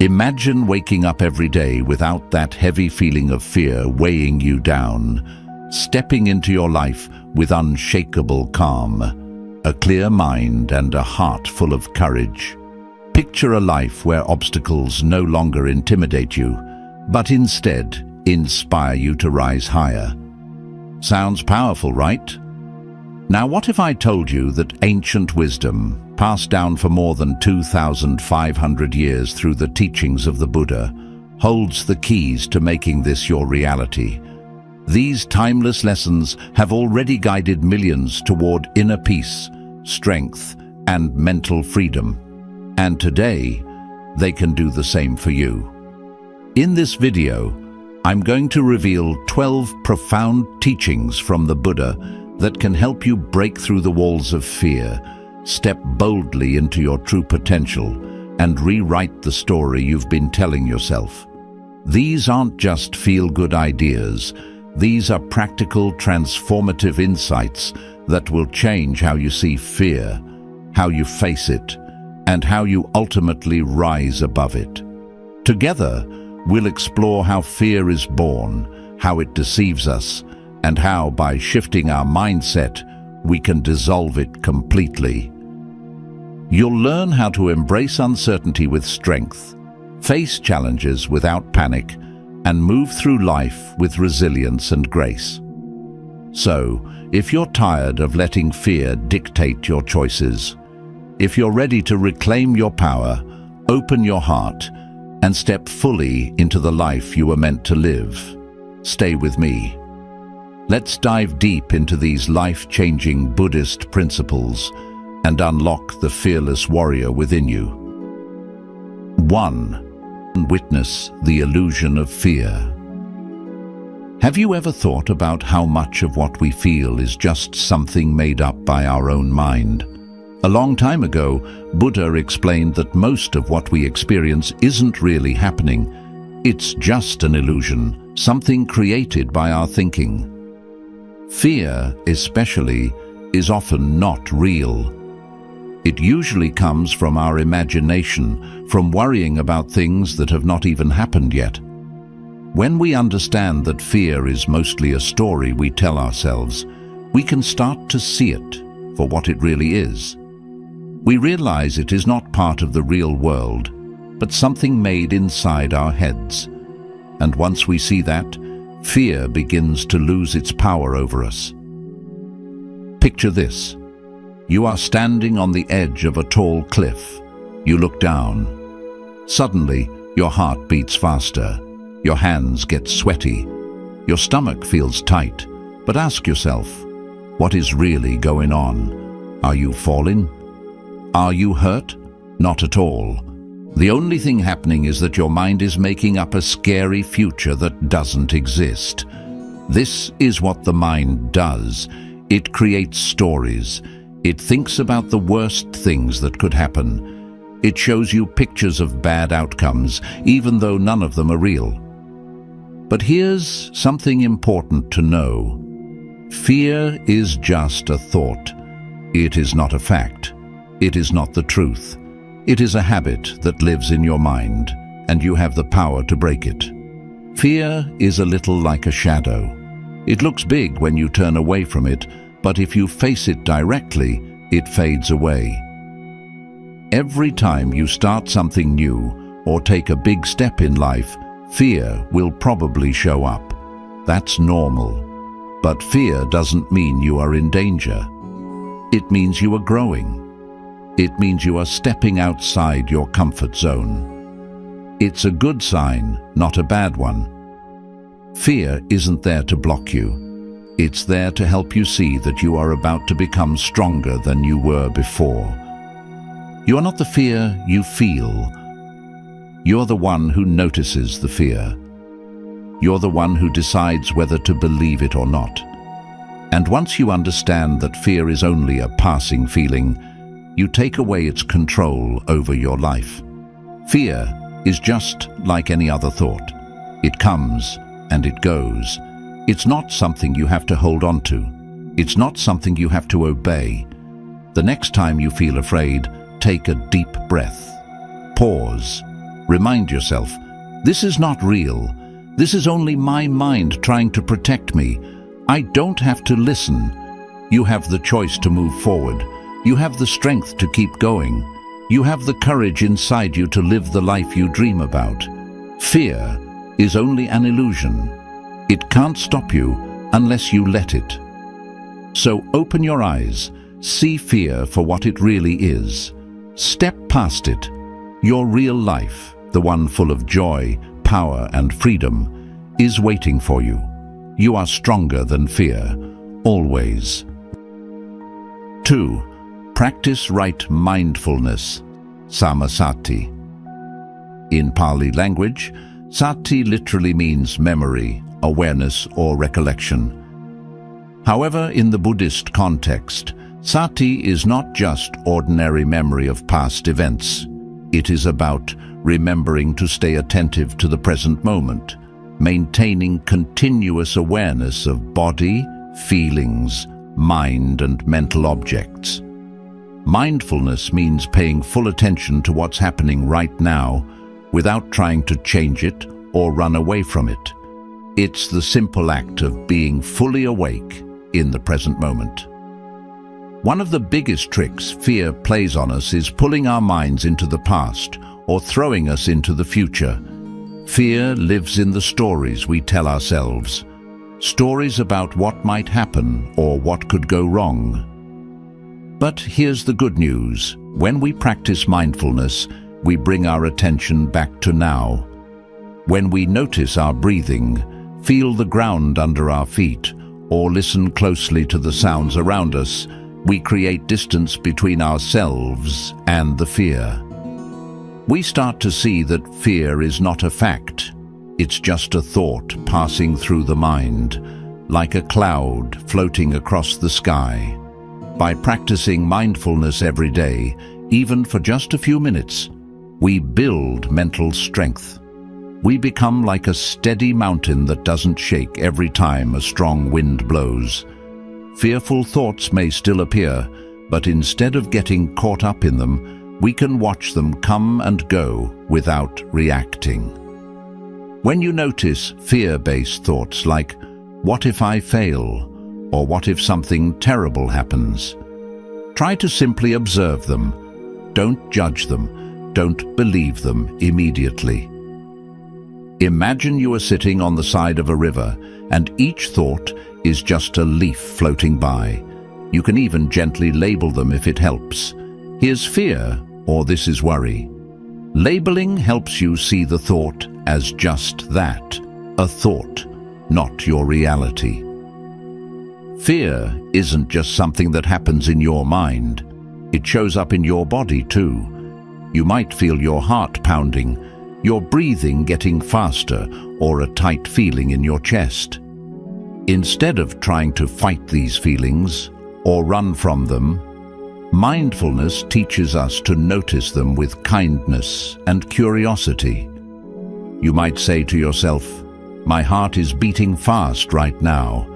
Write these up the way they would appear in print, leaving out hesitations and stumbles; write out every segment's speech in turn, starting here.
Imagine waking up every day without that heavy feeling of fear weighing you down, stepping into your life with unshakable calm, a clear mind and a heart full of courage. Picture a life where obstacles no longer intimidate you, but instead inspire you to rise higher. Sounds powerful, right? Now, what if I told you that ancient wisdom, passed down for more than 2,500 years through the teachings of the Buddha, holds the keys to making this your reality? These timeless lessons have already guided millions toward inner peace, strength, and mental freedom. And today, they can do the same for you. In this video, I'm going to reveal 12 profound teachings from the Buddha that can help you break through the walls of fear, step boldly into your true potential, and rewrite the story you've been telling yourself. These aren't just feel-good ideas. These are practical, transformative insights that will change how you see fear, how you face it, and how you ultimately rise above it. Together, we'll explore how fear is born, how it deceives us, and how, by shifting our mindset, we can dissolve it completely. You'll learn how to embrace uncertainty with strength, face challenges without panic, and move through life with resilience and grace. So, if you're tired of letting fear dictate your choices, if you're ready to reclaim your power, open your heart, and step fully into the life you were meant to live, stay with me. Let's dive deep into these life-changing Buddhist principles and unlock the fearless warrior within you. 1. Witness the illusion of fear. Have you ever thought about how much of what we feel is just something made up by our own mind? A long time ago, Buddha explained that most of what we experience isn't really happening. It's just an illusion, something created by our thinking. Fear, especially, is often not real. It usually comes from our imagination, from worrying about things that have not even happened yet. When we understand that fear is mostly a story we tell ourselves, we can start to see it for what it really is. We realize it is not part of the real world, but something made inside our heads. And once we see that, fear begins to lose its power over us. Picture this. You are standing on the edge of a tall cliff. You look down. Suddenly, your heart beats faster. Your hands get sweaty. Your stomach feels tight. But ask yourself, what is really going on? Are you falling? Are you hurt? Not at all. The only thing happening is that your mind is making up a scary future that doesn't exist. This is what the mind does. It creates stories. It thinks about the worst things that could happen. It shows you pictures of bad outcomes, even though none of them are real. But here's something important to know. Fear is just a thought. It is not a fact. It is not the truth. It is a habit that lives in your mind, and you have the power to break it. Fear is a little like a shadow. It looks big when you turn away from it, but if you face it directly, it fades away. Every time you start something new or take a big step in life, fear will probably show up. That's normal. But fear doesn't mean you are in danger. It means you are growing. It means you are stepping outside your comfort zone. It's a good sign, not a bad one. Fear isn't there to block you. It's there to help you see that you are about to become stronger than you were before. You are not the fear you feel. You're the one who notices the fear. You're the one who decides whether to believe it or not. And once you understand that fear is only a passing feeling, you take away its control over your life. Fear is just like any other thought. It comes and it goes. It's not something you have to hold on to. It's not something you have to obey. The next time you feel afraid, take a deep breath. Pause Remind yourself, this is not real. This is only my mind trying to protect me. I don't have to listen. You have the choice to move forward. You have the strength to keep going. You have the courage inside you to live the life you dream about. Fear is only an illusion. It can't stop you unless you let it. So open your eyes, see fear for what it really is. Step past it. Your real life, the one full of joy, power and freedom, is waiting for you. You are stronger than fear, always. 2. Practice right mindfulness, samasati. In Pali language, sati literally means memory, awareness or recollection. However, in the Buddhist context, sati is not just ordinary memory of past events. It is about remembering to stay attentive to the present moment, maintaining continuous awareness of body, feelings, mind and mental objects. Mindfulness means paying full attention to what's happening right now without trying to change it or run away from it. It's the simple act of being fully awake in the present moment. One of the biggest tricks fear plays on us is pulling our minds into the past or throwing us into the future. Fear lives in the stories we tell ourselves, stories about what might happen or what could go wrong. But here's the good news. When we practice mindfulness, we bring our attention back to now. When we notice our breathing, feel the ground under our feet, or listen closely to the sounds around us, we create distance between ourselves and the fear. We start to see that fear is not a fact. It's just a thought passing through the mind, like a cloud floating across the sky. By practicing mindfulness every day, even for just a few minutes, we build mental strength. We become like a steady mountain that doesn't shake every time a strong wind blows. Fearful thoughts may still appear, but instead of getting caught up in them, we can watch them come and go without reacting. When you notice fear-based thoughts like, "What if I fail?" or "What if something terrible happens?" try to simply observe them. Don't judge them. Don't believe them immediately. Imagine you are sitting on the side of a river, and each thought is just a leaf floating by. You can even gently label them if it helps. Here's fear, or this is worry. Labeling helps you see the thought as just that, a thought, not your reality. Fear isn't just something that happens in your mind. It shows up in your body too. You might feel your heart pounding, your breathing getting faster, or a tight feeling in your chest. Instead of trying to fight these feelings or run from them, mindfulness teaches us to notice them with kindness and curiosity. You might say to yourself, "My heart is beating fast right now."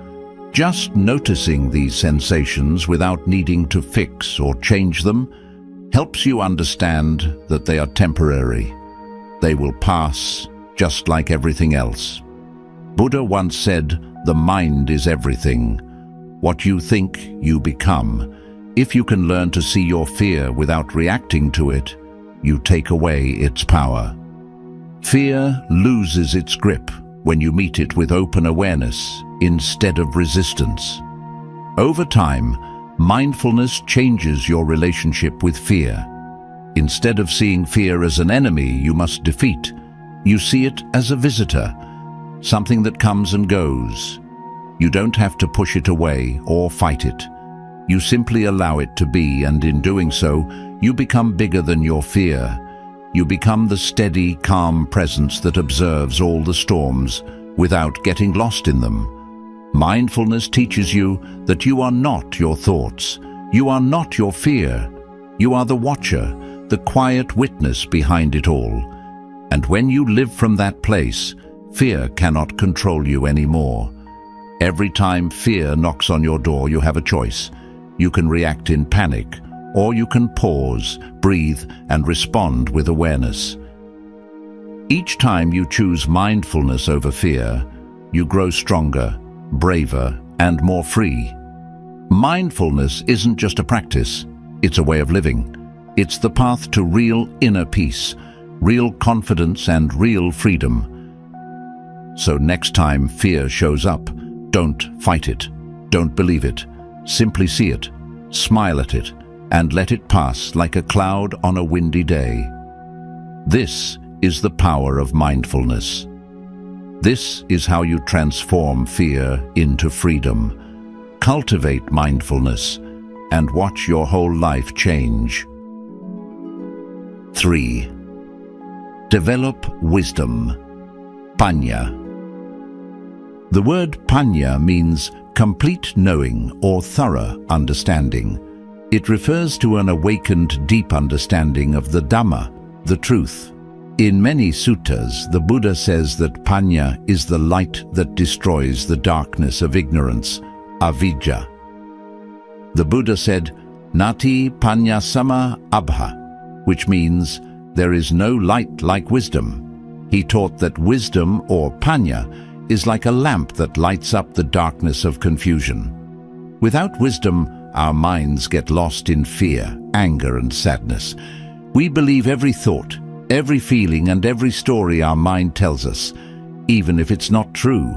Just noticing these sensations without needing to fix or change them helps you understand that they are temporary. They will pass, just like everything else. Buddha once said, "The mind is everything. What you think, you become." If you can learn to see your fear without reacting to it, you take away its power. Fear loses its grip when you meet it with open awareness instead of resistance. Over time, mindfulness changes your relationship with fear. Instead of seeing fear as an enemy you must defeat, you see it as a visitor, something that comes and goes. You don't have to push it away or fight it. You simply allow it to be, and in doing so, you become bigger than your fear. You become the steady, calm presence that observes all the storms without getting lost in them. Mindfulness teaches you that you are not your thoughts. You are not your fear. You are the watcher, the quiet witness behind it all. And when you live from that place, fear cannot control you anymore. Every time fear knocks on your door, you have a choice. You can react in panic, or you can pause, breathe, and respond with awareness. Each time you choose mindfulness over fear, you grow stronger, braver, and more free. Mindfulness isn't just a practice, it's a way of living. It's the path to real inner peace, real confidence, and real freedom. So next time fear shows up, don't fight it, don't believe it. Simply see it, smile at it, and let it pass like a cloud on a windy day. This is the power of mindfulness. This is how you transform fear into freedom. Cultivate mindfulness and watch your whole life change. 3. Develop wisdom. Panya. The word panya means complete knowing or thorough understanding. It refers to an awakened deep understanding of the Dhamma, the truth. In many suttas, the Buddha says that panya is the light that destroys the darkness of ignorance, avidya. The Buddha said, Nati panya sama abha, which means there is no light like wisdom. He taught that wisdom, or panya, is like a lamp that lights up the darkness of confusion. Without wisdom, our minds get lost in fear, anger, and sadness. We believe every thought, every feeling, and every story our mind tells us, even if it's not true.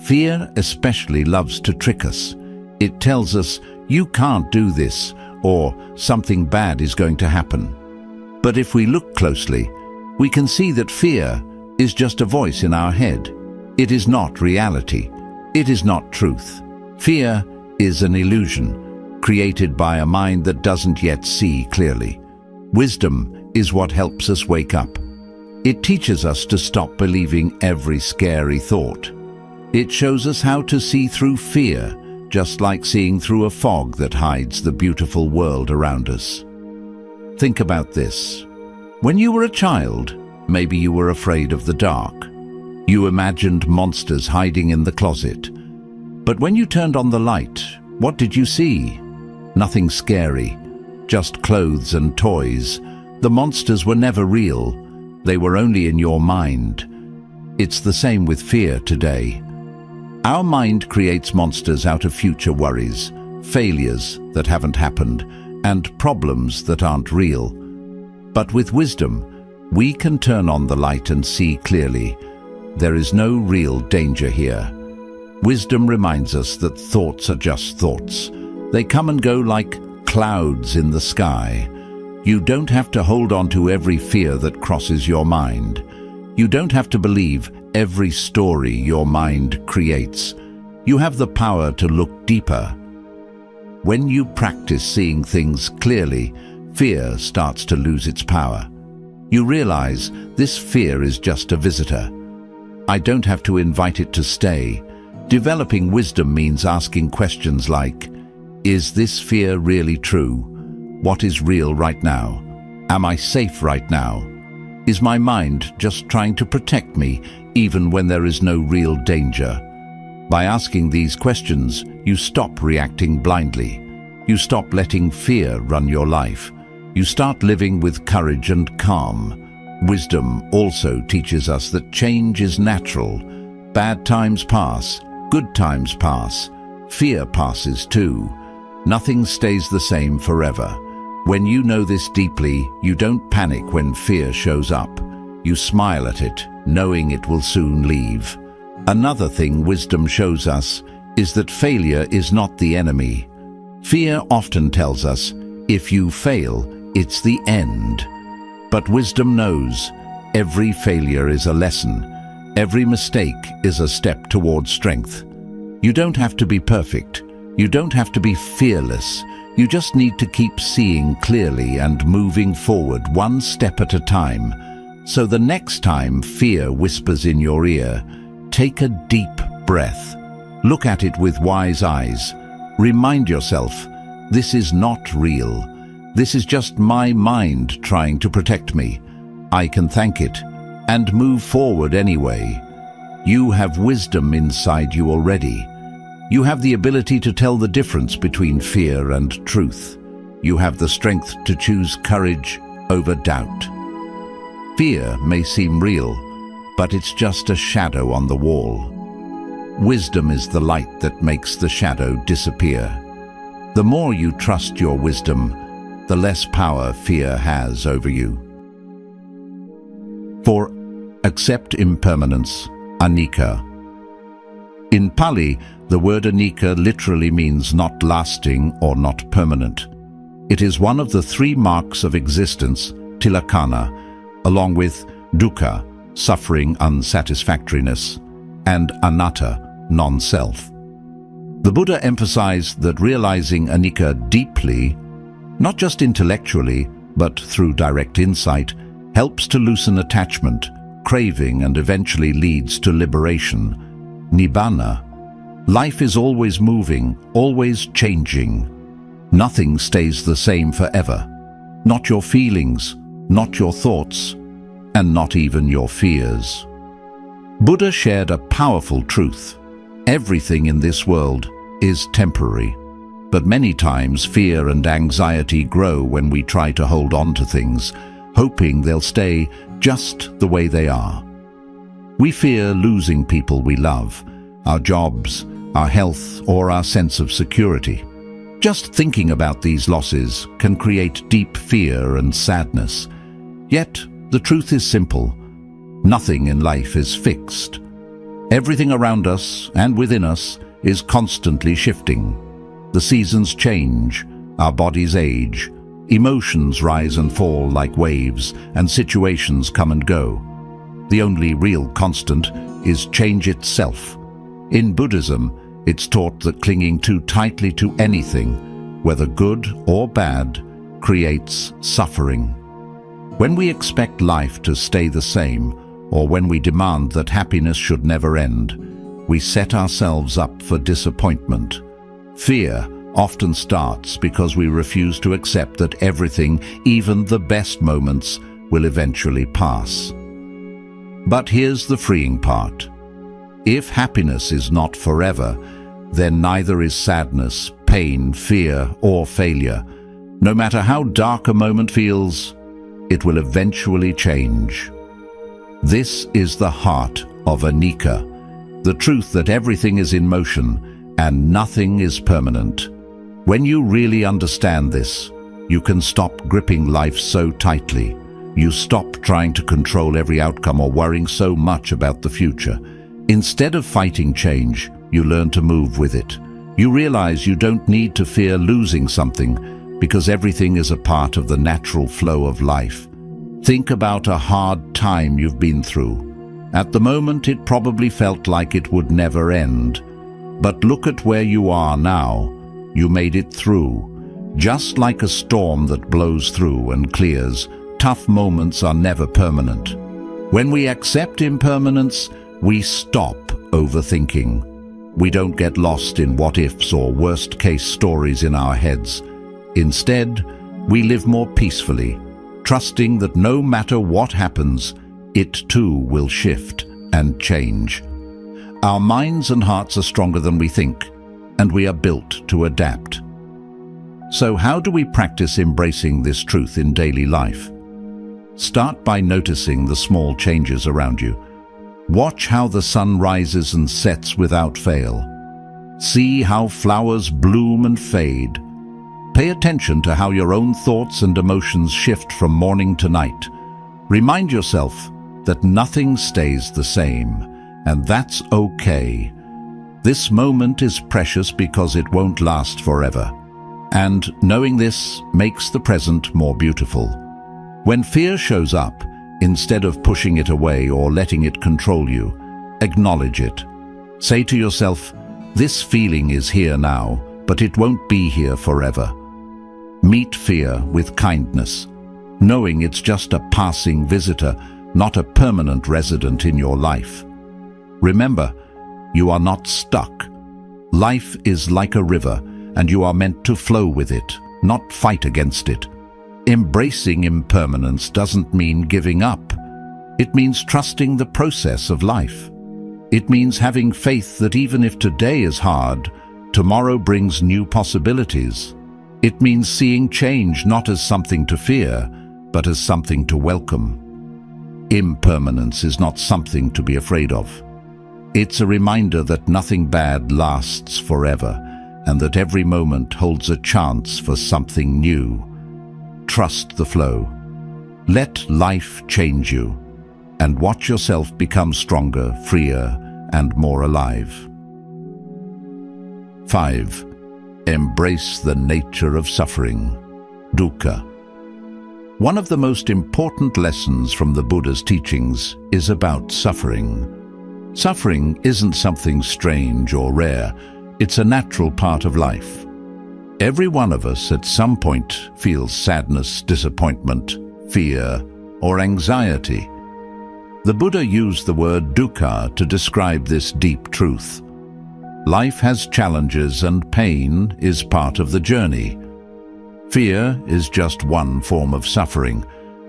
Fear especially loves to trick us. It tells us, you can't do this, or something bad is going to happen. But if we look closely, we can see that fear is just a voice in our head. It is not reality. It is not truth. Fear is an illusion created by a mind that doesn't yet see clearly. Wisdom is what helps us wake up. It teaches us to stop believing every scary thought. It shows us how to see through fear, just like seeing through a fog that hides the beautiful world around us. Think about this. When you were a child, maybe you were afraid of the dark. You imagined monsters hiding in the closet. But when you turned on the light, what did you see? Nothing scary, just clothes and toys. The monsters were never real. They were only in your mind. It's the same with fear today. Our mind creates monsters out of future worries, failures that haven't happened, and problems that aren't real. But with wisdom, we can turn on the light and see clearly. There is no real danger here. Wisdom reminds us that thoughts are just thoughts. They come and go like clouds in the sky. You don't have to hold on to every fear that crosses your mind. You don't have to believe every story your mind creates. You have the power to look deeper. When you practice seeing things clearly, fear starts to lose its power. You realize this fear is just a visitor. I don't have to invite it to stay. Developing wisdom means asking questions like, is this fear really true? What is real right now? Am I safe right now? Is my mind just trying to protect me even when there is no real danger? By asking these questions, you stop reacting blindly. You stop letting fear run your life. You start living with courage and calm. Wisdom also teaches us that change is natural. Bad times pass, good times pass. Fear passes too. Nothing stays the same forever. When you know this deeply, you don't panic when fear shows up. You smile at it, knowing it will soon leave. Another thing wisdom shows us is that failure is not the enemy. Fear often tells us, if you fail, it's the end. But wisdom knows every failure is a lesson. Every mistake is a step toward strength. You don't have to be perfect. You don't have to be fearless. You just need to keep seeing clearly and moving forward one step at a time. So the next time fear whispers in your ear, take a deep breath. Look at it with wise eyes. Remind yourself, this is not real. This is just my mind trying to protect me. I can thank it and move forward anyway. You have wisdom inside you already. You have the ability to tell the difference between fear and truth. You have the strength to choose courage over doubt. Fear may seem real, but it's just a shadow on the wall. Wisdom is the light that makes the shadow disappear. The more you trust your wisdom, the less power fear has over you. 4. Accept impermanence, anicca. In Pali, the word anicca literally means not lasting or not permanent. It is one of the 3 marks of existence, tilakkhana, along with dukkha, suffering, unsatisfactoriness, and anatta, non-self. The Buddha emphasized that realizing anicca deeply, not just intellectually, but through direct insight, helps to loosen attachment, craving, and eventually leads to liberation, nibbana. Life is always moving, always changing. Nothing stays the same forever. Not your feelings, not your thoughts, and not even your fears. Buddha shared a powerful truth. Everything in this world is temporary, but many times fear and anxiety grow when we try to hold on to things, hoping they'll stay just the way they are. We fear losing people we love, our jobs, our health, or our sense of security. Just thinking about these losses can create deep fear and sadness. Yet, the truth is simple. Nothing in life is fixed. Everything around us and within us is constantly shifting. The seasons change, our bodies age, emotions rise and fall like waves, and situations come and go. The only real constant is change itself. In Buddhism, it's taught that clinging too tightly to anything, whether good or bad, creates suffering. When we expect life to stay the same, or when we demand that happiness should never end, we set ourselves up for disappointment. Fear often starts because we refuse to accept that everything, even the best moments, will eventually pass. But here's the freeing part. If happiness is not forever, then neither is sadness, pain, fear, or failure. No matter how dark a moment feels, it will eventually change. This is the heart of anicca, the truth that everything is in motion and nothing is permanent. When you really understand this, you can stop gripping life so tightly. You stop trying to control every outcome or worrying so much about the future. Instead of fighting change, you learn to move with it. You realize you don't need to fear losing something because everything is a part of the natural flow of life. Think about a hard time you've been through. At the moment, it probably felt like it would never end. But look at where you are now. You made it through. Just like a storm that blows through and clears, tough moments are never permanent. When we accept impermanence, we stop overthinking. We don't get lost in what-ifs or worst-case stories in our heads. Instead, we live more peacefully, trusting that no matter what happens, it too will shift and change. Our minds and hearts are stronger than we think, and we are built to adapt. So how do we practice embracing this truth in daily life? Start by noticing the small changes around you. Watch how the sun rises and sets without fail. See how flowers bloom and fade. Pay attention to how your own thoughts and emotions shift from morning to night. Remind yourself that nothing stays the same, and that's okay. This moment is precious because it won't last forever. And knowing this makes the present more beautiful. When fear shows up, instead of pushing it away or letting it control you, acknowledge it. Say to yourself, this feeling is here now, but it won't be here forever. Meet fear with kindness, knowing it's just a passing visitor, not a permanent resident in your life. Remember, you are not stuck. Life is like a river, and you are meant to flow with it, not fight against it. Embracing impermanence doesn't mean giving up. It means trusting the process of life. It means having faith that even if today is hard, tomorrow brings new possibilities. It means seeing change not as something to fear, but as something to welcome. Impermanence is not something to be afraid of. It's a reminder that nothing bad lasts forever, and that every moment holds a chance for something new. Trust the flow. Let life change you, and watch yourself become stronger, freer, and more alive. 5. Embrace the nature of suffering. Dukkha. One of the most important lessons from the Buddha's teachings is about suffering. Suffering isn't something strange or rare. It's a natural part of life. Every one of us at some point feels sadness, disappointment, fear, or anxiety. The Buddha used the word dukkha to describe this deep truth. Life has challenges and pain is part of the journey. Fear is just one form of suffering.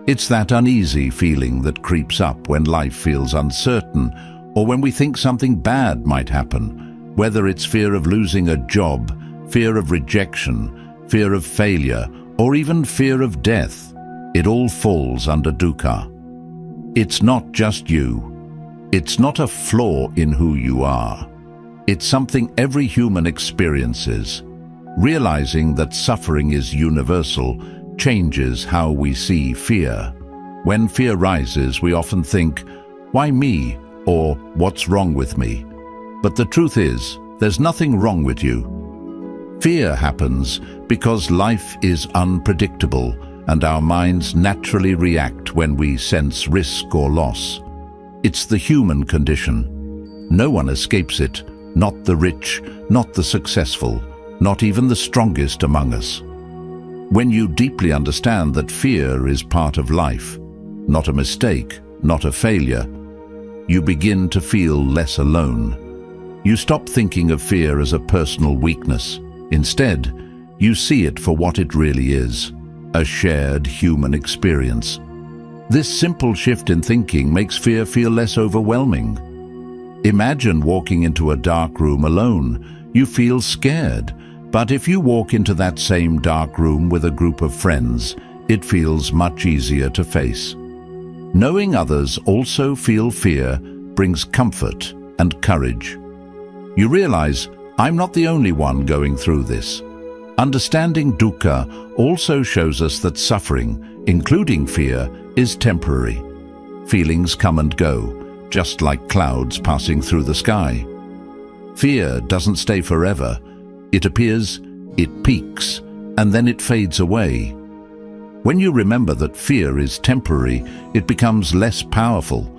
It's that uneasy feeling that creeps up when life feels uncertain or when we think something bad might happen, whether it's fear of losing a job, fear of rejection, fear of failure, or even fear of death. It all falls under dukkha. It's not just you. It's not a flaw in who you are. It's something every human experiences. Realizing that suffering is universal changes how we see fear. When fear rises, we often think, "Why me?" or "What's wrong with me?" But the truth is, there's nothing wrong with you. Fear happens because life is unpredictable and our minds naturally react when we sense risk or loss. It's the human condition. No one escapes it, not the rich, not the successful, not even the strongest among us. When you deeply understand that fear is part of life, not a mistake, not a failure, you begin to feel less alone. You stop thinking of fear as a personal weakness. Instead, you see it for what it really is, a shared human experience. This simple shift in thinking makes fear feel less overwhelming. Imagine walking into a dark room alone. You feel scared, but if you walk into that same dark room with a group of friends, it feels much easier to face. Knowing others also feel fear brings comfort and courage. You realize, I'm not the only one going through this. Understanding dukkha also shows us that suffering, including fear, is temporary. Feelings come and go, just like clouds passing through the sky. Fear doesn't stay forever. It appears, it peaks, and then it fades away. When you remember that fear is temporary, it becomes less powerful.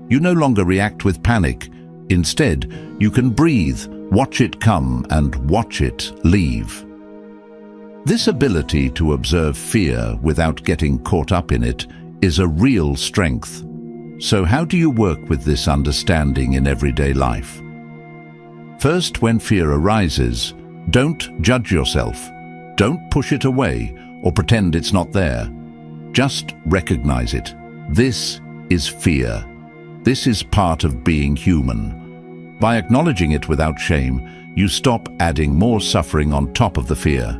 You no longer react with panic. Instead, you can breathe, watch it come, and watch it leave. This ability to observe fear without getting caught up in it is a real strength. So how do you work with this understanding in everyday life? First, when fear arises, don't judge yourself. Don't push it away or pretend it's not there. Just recognize it. This is fear. This is part of being human. By acknowledging it without shame, you stop adding more suffering on top of the fear.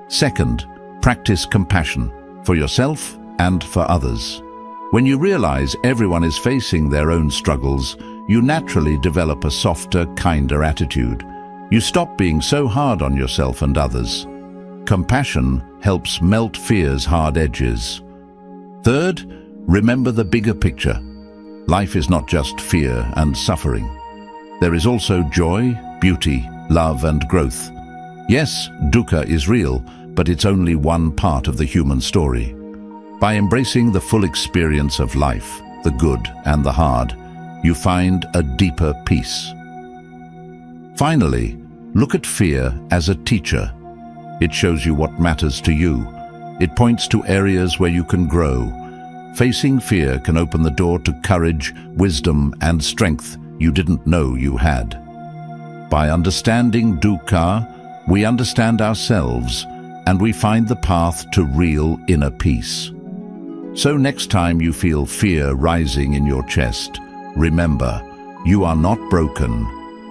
Second, practice compassion for yourself and for others. When you realize everyone is facing their own struggles, you naturally develop a softer, kinder attitude. You stop being so hard on yourself and others. Compassion helps melt fear's hard edges. Third, remember the bigger picture. Life is not just fear and suffering. There is also joy, beauty, love, and growth. Yes, dukkha is real, but it's only one part of the human story. By embracing the full experience of life, the good and the hard, you find a deeper peace. Finally, look at fear as a teacher. It shows you what matters to you. It points to areas where you can grow. Facing fear can open the door to courage, wisdom, and strength you didn't know you had. By understanding dukkha, we understand ourselves, and we find the path to real inner peace. So next time you feel fear rising in your chest, remember, you are not broken.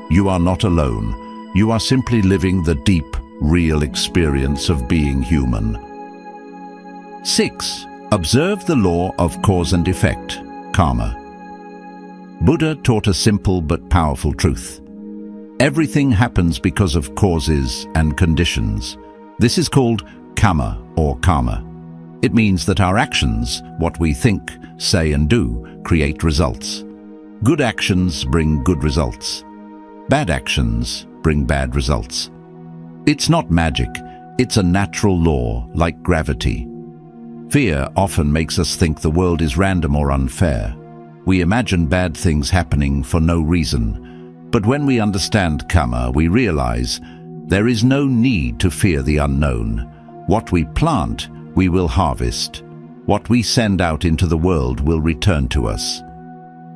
You are not alone. You are simply living the deep, real experience of being human. 6. Observe the law of cause and effect. karma. Buddha taught a simple but powerful truth. Everything happens because of causes and conditions. This is called karma or karma. It means that our actions, what we think, say and do, create results. Good actions bring good results. Bad actions bring bad results. It's not magic, it's a natural law, like gravity. Fear often makes us think the world is random or unfair. We imagine bad things happening for no reason. But when we understand karma, we realize there is no need to fear the unknown. What we plant, we will harvest. What we send out into the world will return to us.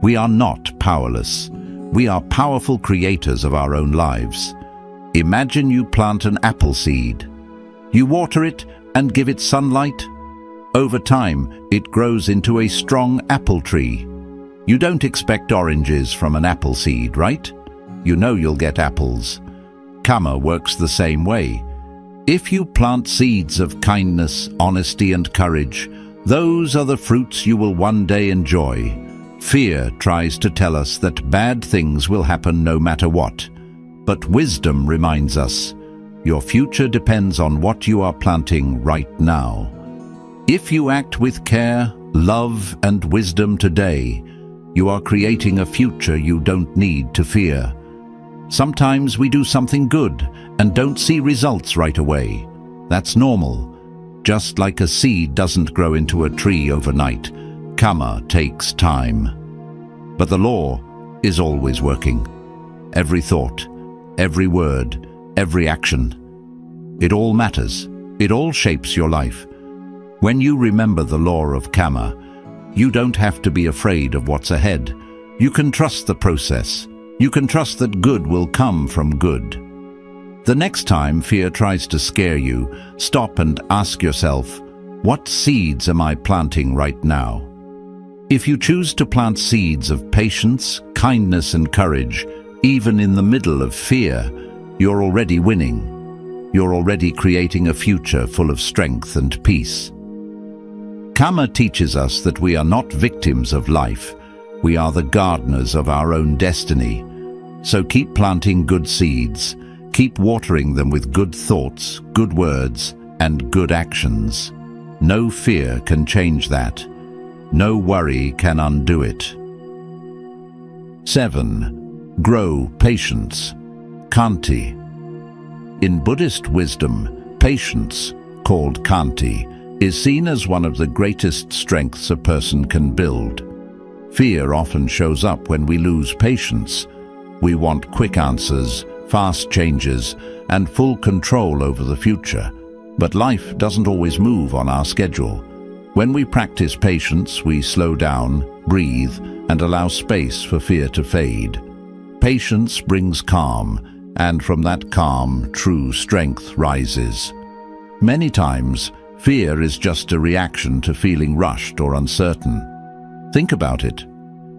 We are not powerless. We are powerful creators of our own lives. Imagine you plant an apple seed. You water it and give it sunlight. Over time, it grows into a strong apple tree. You don't expect oranges from an apple seed, right? You know you'll get apples. Karma works the same way. If you plant seeds of kindness, honesty, and courage, those are the fruits you will one day enjoy. Fear tries to tell us that bad things will happen no matter what. But wisdom reminds us, your future depends on what you are planting right now. If you act with care, love, and wisdom today, you are creating a future you don't need to fear. Sometimes we do something good and don't see results right away. That's normal. Just like a seed doesn't grow into a tree overnight, karma takes time. But the law is always working. Every thought, every word, every action. It all matters. It all shapes your life. When you remember the law of karma, you don't have to be afraid of what's ahead. You can trust the process. You can trust that good will come from good. The next time fear tries to scare you, stop and ask yourself, what seeds am I planting right now? If you choose to plant seeds of patience, kindness, and courage, even in the middle of fear, you're already winning. You're already creating a future full of strength and peace. Karma teaches us that we are not victims of life. We are the gardeners of our own destiny. So keep planting good seeds. Keep watering them with good thoughts, good words, and good actions. No fear can change that. No worry can undo it. 7. Grow patience. Khanti. In Buddhist wisdom, patience, called khanti, is seen as one of the greatest strengths a person can build. Fear often shows up when we lose patience. We want quick answers, fast changes, and full control over the future. But life doesn't always move on our schedule. When we practice patience, we slow down, breathe, and allow space for fear to fade. Patience brings calm, and from that calm, true strength rises. Many times, fear is just a reaction to feeling rushed or uncertain. Think about it.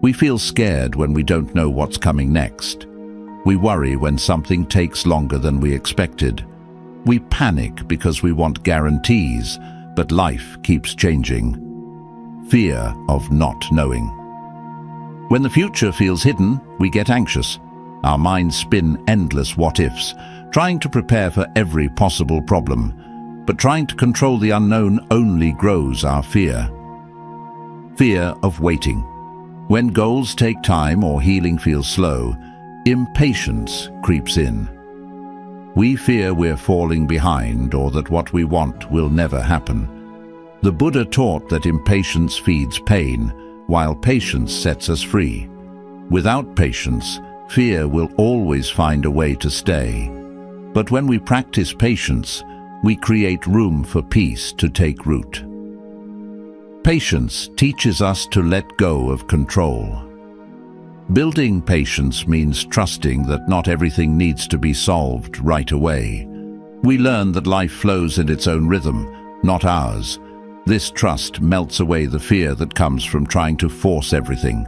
We feel scared when we don't know what's coming next. We worry when something takes longer than we expected. We panic because we want guarantees, but life keeps changing. Fear of not knowing. When the future feels hidden, we get anxious. Our minds spin endless what-ifs, trying to prepare for every possible problem. But trying to control the unknown only grows our fear. Fear of waiting. When goals take time or healing feels slow, impatience creeps in. We fear we're falling behind or that what we want will never happen. The Buddha taught that impatience feeds pain, while patience sets us free. Without patience, fear will always find a way to stay. But when we practice patience, we create room for peace to take root. Patience teaches us to let go of control. Building patience means trusting that not everything needs to be solved right away. We learn that life flows in its own rhythm, not ours. This trust melts away the fear that comes from trying to force everything.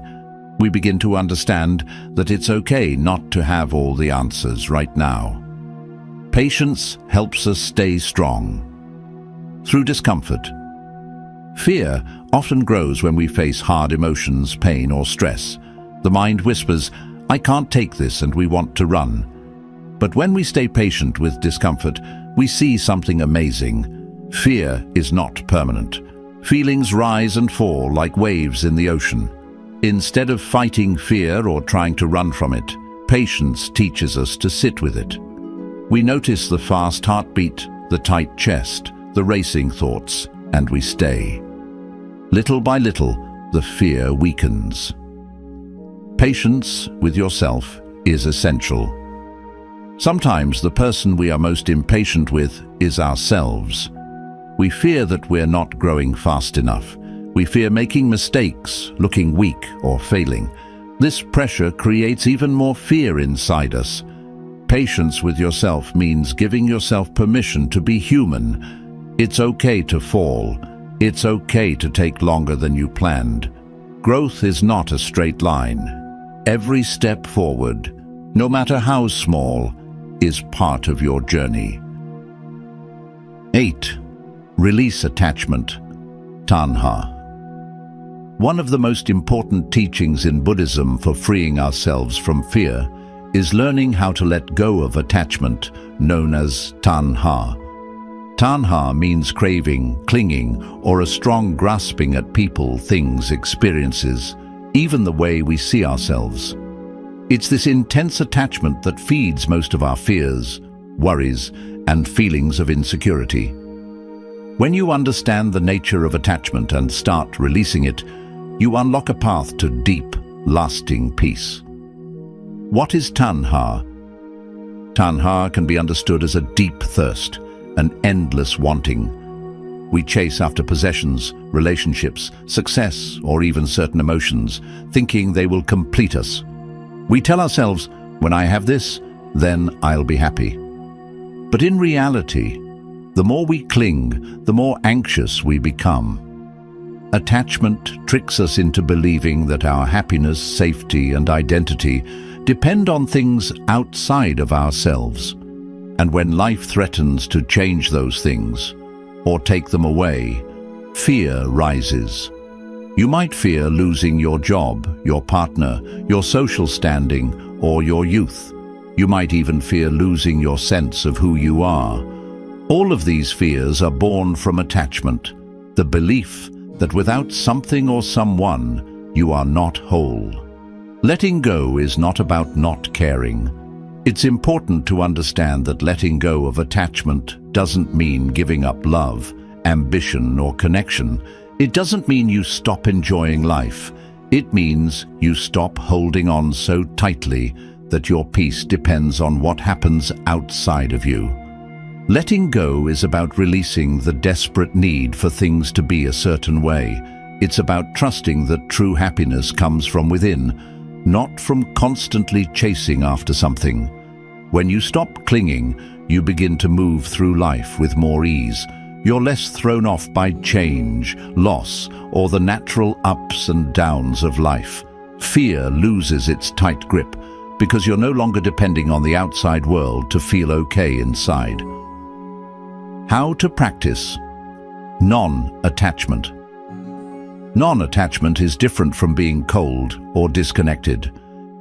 We begin to understand that it's okay not to have all the answers right now. Patience helps us stay strong. Through discomfort. Fear often grows when we face hard emotions, pain, or stress. The mind whispers, "I can't take this," and we want to run. But when we stay patient with discomfort, we see something amazing. Fear is not permanent. Feelings rise and fall like waves in the ocean. Instead of fighting fear or trying to run from it, patience teaches us to sit with it. We notice the fast heartbeat, the tight chest, the racing thoughts, and we stay. Little by little, the fear weakens. Patience with yourself is essential. Sometimes the person we are most impatient with is ourselves. We fear that we're not growing fast enough. We fear making mistakes, looking weak, or failing. This pressure creates even more fear inside us. Patience with yourself means giving yourself permission to be human. It's okay to fall. It's okay to take longer than you planned. Growth is not a straight line. Every step forward, no matter how small, is part of your journey. 8. Release attachment. Tanha. One of the most important teachings in Buddhism for freeing ourselves from fear is learning how to let go of attachment, known as tanha. Tanha means craving, clinging, or a strong grasping at people, things, experiences, even the way we see ourselves. It's this intense attachment that feeds most of our fears, worries, and feelings of insecurity. When you understand the nature of attachment and start releasing it, you unlock a path to deep, lasting peace. What is tanha? Tanha can be understood as a deep thirst, an endless wanting. We chase after possessions, relationships, success, or even certain emotions, thinking they will complete us. We tell ourselves, when I have this, then I'll be happy. But in reality, the more we cling, the more anxious we become. Attachment tricks us into believing that our happiness, safety, and identity depend on things outside of ourselves. And when life threatens to change those things, or take them away, fear rises. You might fear losing your job, your partner, your social standing, or your youth. You might even fear losing your sense of who you are. All of these fears are born from attachment, the belief that without something or someone, you are not whole. Letting go is not about not caring. It's important to understand that letting go of attachment doesn't mean giving up love, ambition, or connection. It doesn't mean you stop enjoying life. It means you stop holding on so tightly that your peace depends on what happens outside of you. Letting go is about releasing the desperate need for things to be a certain way. It's about trusting that true happiness comes from within, not from constantly chasing after something. When you stop clinging, you begin to move through life with more ease. You're less thrown off by change, loss, or the natural ups and downs of life. Fear loses its tight grip because you're no longer depending on the outside world to feel okay inside. How to practice non-attachment. Non-attachment is different from being cold or disconnected.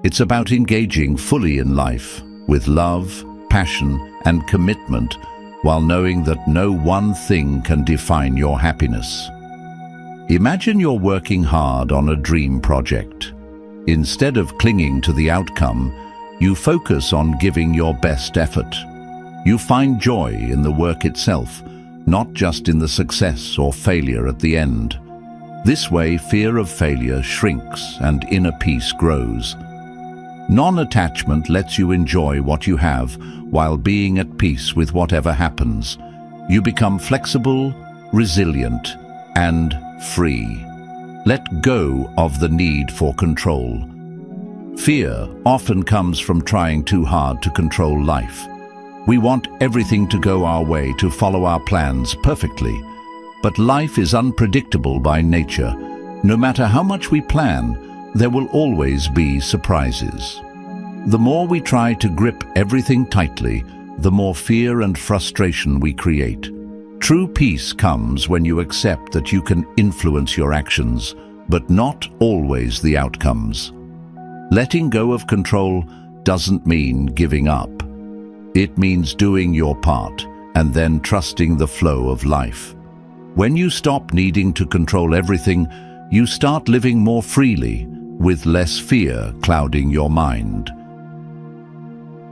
It's about engaging fully in life with love, passion, and commitment, while knowing that no one thing can define your happiness. Imagine you're working hard on a dream project. Instead of clinging to the outcome, you focus on giving your best effort. You find joy in the work itself, not just in the success or failure at the end. This way, fear of failure shrinks and inner peace grows. Non-attachment lets you enjoy what you have while being at peace with whatever happens. You become flexible, resilient, and free. Let go of the need for control. Fear often comes from trying too hard to control life. We want everything to go our way, to follow our plans perfectly. But life is unpredictable by nature. No matter how much we plan, there will always be surprises. The more we try to grip everything tightly, the more fear and frustration we create. True peace comes when you accept that you can influence your actions, but not always the outcomes. Letting go of control doesn't mean giving up. It means doing your part and then trusting the flow of life. When you stop needing to control everything, you start living more freely, with less fear clouding your mind.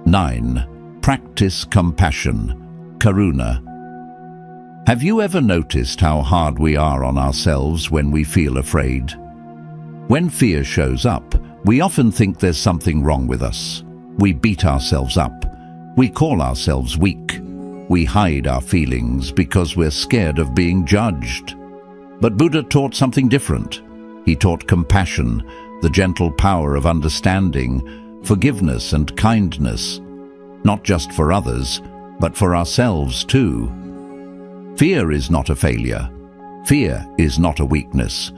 9. Practice compassion, karuna. Have you ever noticed how hard we are on ourselves when we feel afraid? When fear shows up, we often think there's something wrong with us. We beat ourselves up. We call ourselves weak. We hide our feelings because we're scared of being judged. But Buddha taught something different. He taught compassion, the gentle power of understanding, forgiveness and kindness, not just for others, but for ourselves too. Fear is not a failure. Fear is not a weakness.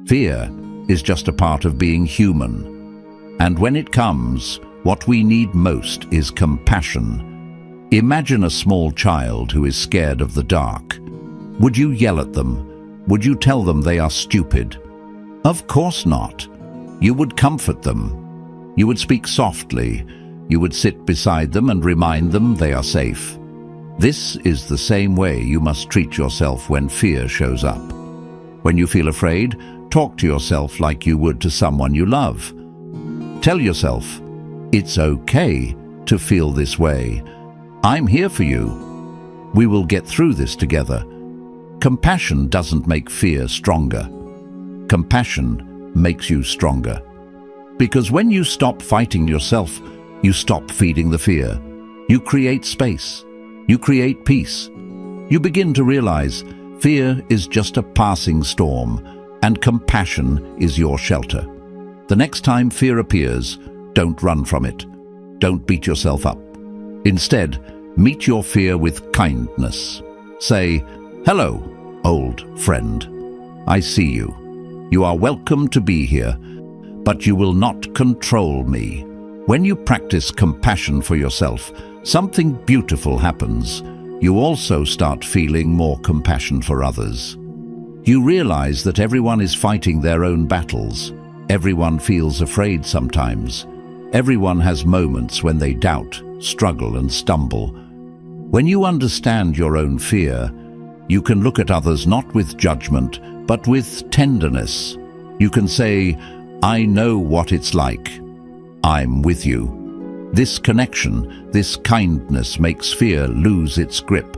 Fear is just a part of being human. And when it comes, what we need most is compassion. Imagine a small child who is scared of the dark. Would you yell at them? Would you tell them they are stupid? Of course not. You would comfort them. You would speak softly. You would sit beside them and remind them they are safe. This is the same way you must treat yourself when fear shows up. When you feel afraid, talk to yourself like you would to someone you love. Tell yourself, it's okay to feel this way. I'm here for you. We will get through this together. Compassion doesn't make fear stronger. Compassion makes you stronger. Because when you stop fighting yourself, you stop feeding the fear. You create space. You create peace. You begin to realize fear is just a passing storm, and compassion is your shelter. The next time fear appears, don't run from it. Don't beat yourself up. Instead, meet your fear with kindness. Say, "Hello, old friend. I see you. You are welcome to be here, but you will not control me." When you practice compassion for yourself, something beautiful happens. You also start feeling more compassion for others. You realize that everyone is fighting their own battles. Everyone feels afraid sometimes. Everyone has moments when they doubt, struggle and stumble. When you understand your own fear, you can look at others not with judgment, but with tenderness. You can say, "I know what it's like. I'm with you." This connection, this kindness makes fear lose its grip.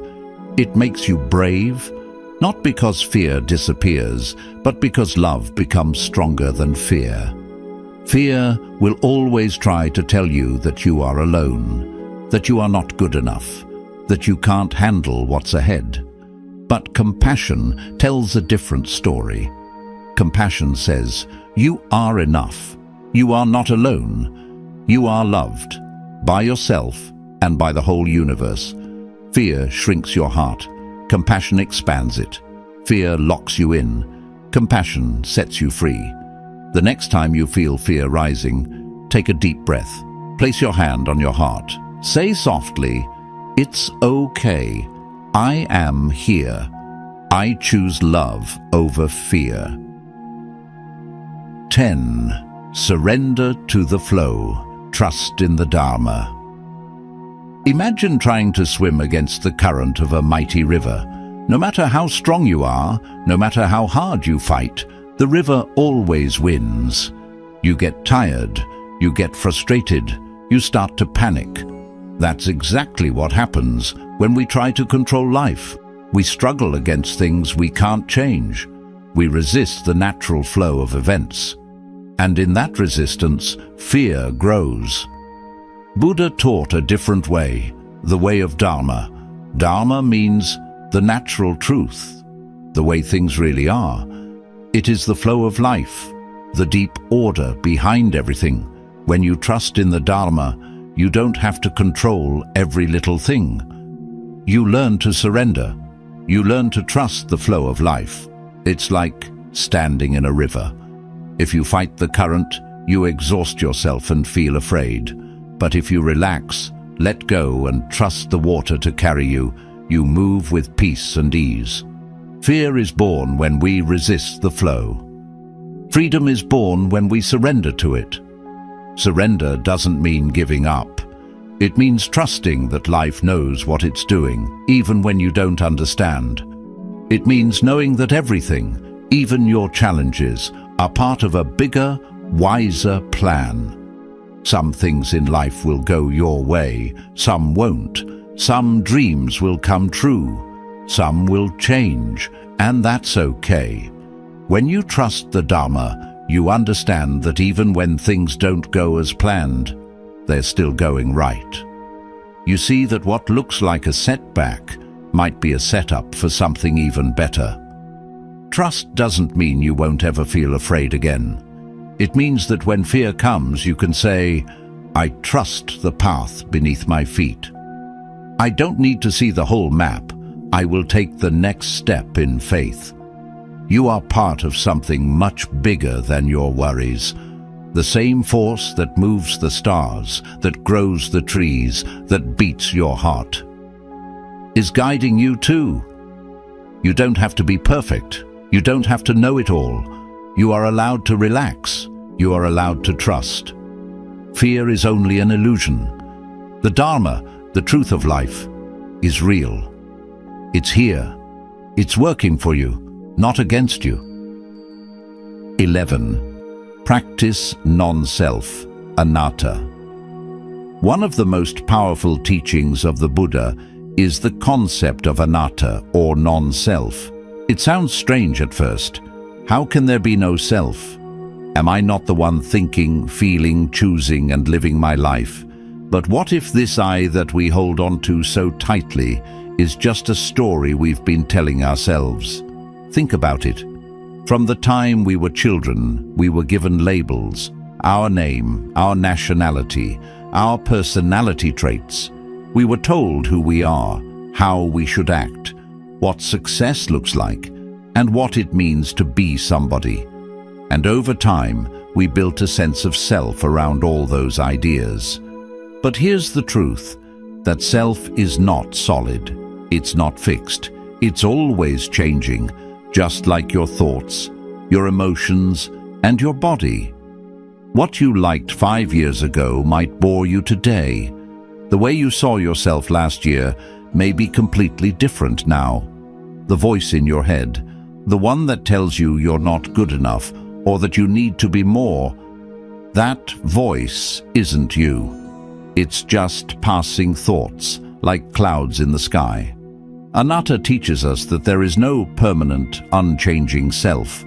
It makes you brave, not because fear disappears, but because love becomes stronger than fear. Fear will always try to tell you that you are alone, that you are not good enough, that you can't handle what's ahead. But compassion tells a different story. Compassion says, you are enough. You are not alone. You are loved, by yourself and by the whole universe. Fear shrinks your heart. Compassion expands it. Fear locks you in. Compassion sets you free. The next time you feel fear rising, take a deep breath. Place your hand on your heart. Say softly, "It's okay. I am here. I choose love over fear." 10. Surrender to the flow. Trust in the Dharma. Imagine trying to swim against the current of a mighty river. No matter how strong you are, no matter how hard you fight, the river always wins. You get tired, you get frustrated, you start to panic. That's exactly what happens when we try to control life. We struggle against things we can't change. We resist the natural flow of events. And in that resistance, fear grows. Buddha taught a different way, the way of Dharma. Dharma means the natural truth, the way things really are. It is the flow of life, the deep order behind everything. When you trust in the Dharma, you don't have to control every little thing. You learn to surrender. You learn to trust the flow of life. It's like standing in a river. If you fight the current, you exhaust yourself and feel afraid. But if you relax, let go and trust the water to carry you, you move with peace and ease. Fear is born when we resist the flow. Freedom is born when we surrender to it. Surrender doesn't mean giving up. It means trusting that life knows what it's doing, even when you don't understand. It means knowing that everything, even your challenges, are part of a bigger, wiser plan. Some things in life will go your way, some won't. Some dreams will come true, some will change, and that's okay. When you trust the Dharma, you understand that even when things don't go as planned, they're still going right. You see that what looks like a setback might be a setup for something even better. Trust doesn't mean you won't ever feel afraid again. It means that when fear comes, you can say, I trust the path beneath my feet. I don't need to see the whole map. I will take the next step in faith. You are part of something much bigger than your worries. The same force that moves the stars, that grows the trees, that beats your heart, is guiding you too. You don't have to be perfect. You don't have to know it all. You are allowed to relax. You are allowed to trust. Fear is only an illusion. The Dharma, the truth of life, is real. It's here. It's working for you, not against you. 11. Practice non-self, anatta. One of the most powerful teachings of the Buddha is the concept of anatta, or non-self. It sounds strange at first. How can there be no self? Am I not the one thinking, feeling, choosing, and living my life? But what if this I that we hold on to so tightly is just a story we've been telling ourselves? Think about it. From the time we were children, we were given labels, our name, our nationality, our personality traits. We were told who we are, how we should act, what success looks like, and what it means to be somebody. And over time, we built a sense of self around all those ideas. But here's the truth, that self is not solid. It's not fixed. It's always changing, just like your thoughts, your emotions, and your body. What you liked 5 years ago might bore you today. The way you saw yourself last year may be completely different now. The voice in your head, the one that tells you you're not good enough or that you need to be more, that voice isn't you. It's just passing thoughts, like clouds in the sky. Anatta teaches us that there is no permanent, unchanging self.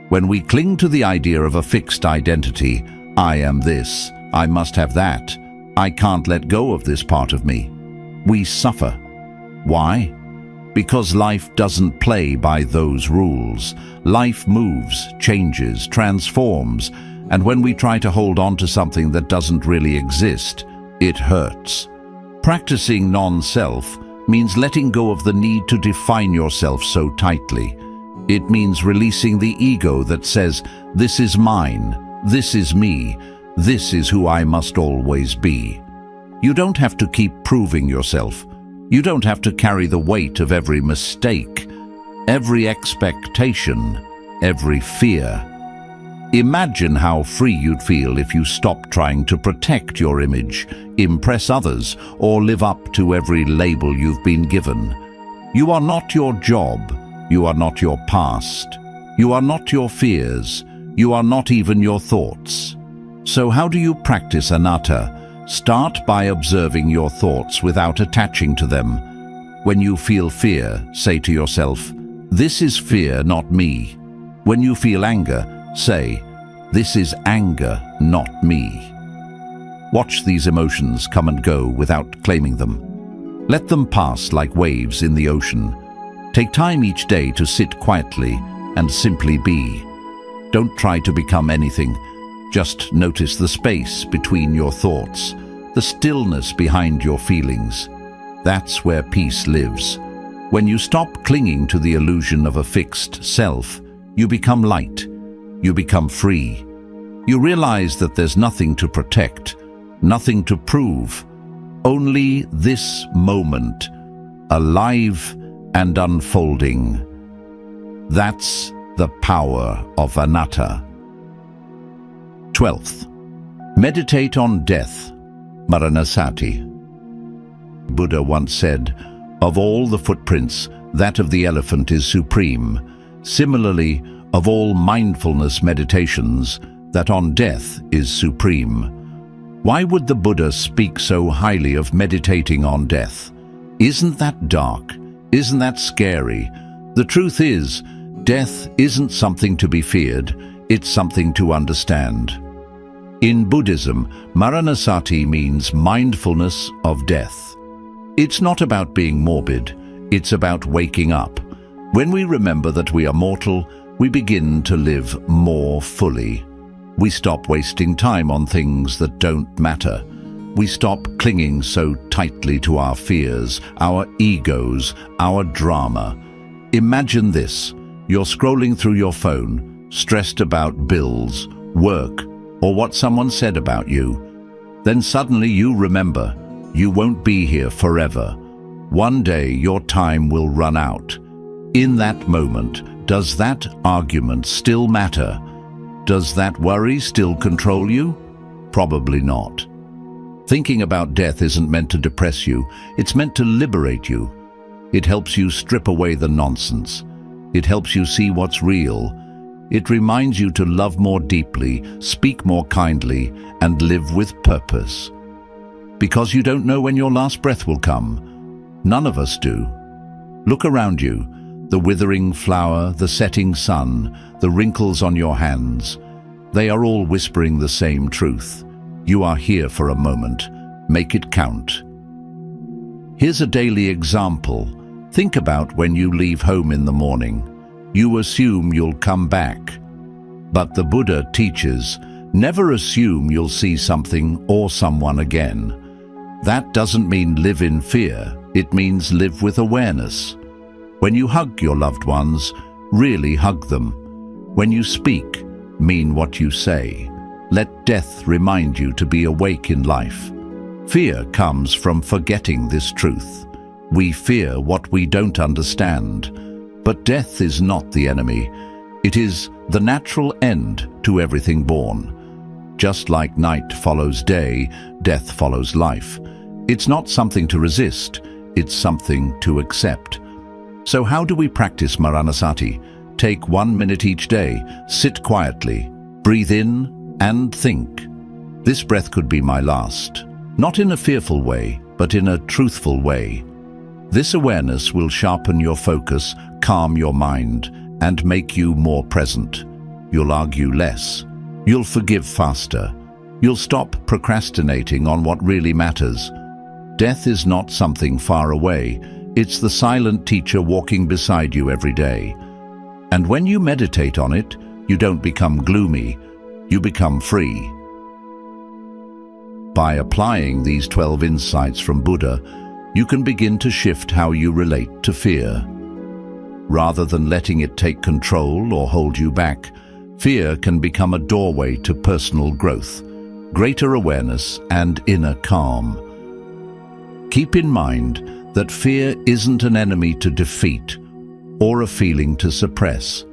When we cling to the idea of a fixed identity, I am this, I must have that, I can't let go of this part of me, we suffer. Why? Because life doesn't play by those rules. Life moves, changes, transforms, and when we try to hold on to something that doesn't really exist, it hurts. Practicing non-self means letting go of the need to define yourself so tightly. It means releasing the ego that says, this is mine, this is me, this is who I must always be. You don't have to keep proving yourself. You don't have to carry the weight of every mistake, every expectation, every fear. Imagine how free you'd feel if you stopped trying to protect your image, impress others, or live up to every label you've been given. You are not your job. You are not your past. You are not your fears. You are not even your thoughts. So how do you practice anatta? Start by observing your thoughts without attaching to them. When you feel fear, say to yourself, this is fear, not me. When you feel anger, say, this is anger, not me. Watch these emotions come and go without claiming them. Let them pass like waves in the ocean. Take time each day to sit quietly and simply be. Don't try to become anything. Just notice the space between your thoughts, the stillness behind your feelings. That's where peace lives. When you stop clinging to the illusion of a fixed self, you become light. You become free. You realize that there's nothing to protect, nothing to prove, only this moment. alive and unfolding. That's the power of anatta. 12th, meditate on death, maranasati. Buddha once said, "Of all the footprints, that of the elephant is supreme. Similarly, of all mindfulness meditations, that on death is supreme." Why would the Buddha speak so highly of meditating on death? Isn't that dark? Isn't that scary? The truth is, death isn't something to be feared, it's something to understand. In Buddhism, maranasati means mindfulness of death. It's not about being morbid, it's about waking up. When we remember that we are mortal, we begin to live more fully. We stop wasting time on things that don't matter. We stop clinging so tightly to our fears, our egos, our drama. Imagine this: you're scrolling through your phone, stressed about bills, work, or what someone said about you. Then suddenly you remember, you won't be here forever. One day your time will run out. In that moment, does that argument still matter? Does that worry still control you? Probably not. Thinking about death isn't meant to depress you, it's meant to liberate you. It helps you strip away the nonsense. It helps you see what's real. It reminds you to love more deeply, speak more kindly, and live with purpose. Because you don't know when your last breath will come. None of us do. Look around you. The withering flower, the setting sun, the wrinkles on your hands. They are all whispering the same truth. You are here for a moment. Make it count. Here's a daily example. Think about when you leave home in the morning. You assume you'll come back. But the Buddha teaches, never assume you'll see something or someone again. That doesn't mean live in fear. It means live with awareness. When you hug your loved ones, really hug them. When you speak, mean what you say. Let death remind you to be awake in life. Fear comes from forgetting this truth. We fear what we don't understand. But death is not the enemy. It is the natural end to everything born. Just like night follows day, death follows life. It's not something to resist, it's something to accept. So how do we practice maranasati? Take 1 minute each day, sit quietly, breathe in and think. This breath could be my last. Not in a fearful way, but in a truthful way. This awareness will sharpen your focus, calm your mind, and make you more present. You'll argue less. You'll forgive faster. You'll stop procrastinating on what really matters. Death is not something far away. It's the silent teacher walking beside you every day. And when you meditate on it, you don't become gloomy, you become free. By applying these 12 insights from Buddha, you can begin to shift how you relate to fear. Rather than letting it take control or hold you back, fear can become a doorway to personal growth, greater awareness, and inner calm. Keep in mind that fear isn't an enemy to defeat or a feeling to suppress.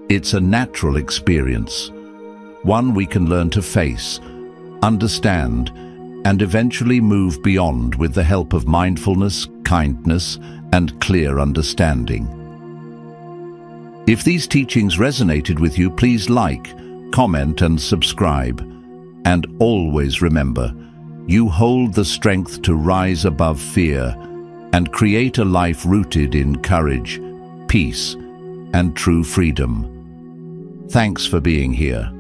It's a natural experience, one we can learn to face, understand, and eventually move beyond with the help of mindfulness, kindness, and clear understanding. If these teachings resonated with you, please like, comment, and subscribe. And always remember, you hold the strength to rise above fear and create a life rooted in courage, peace, and true freedom. Thanks for being here.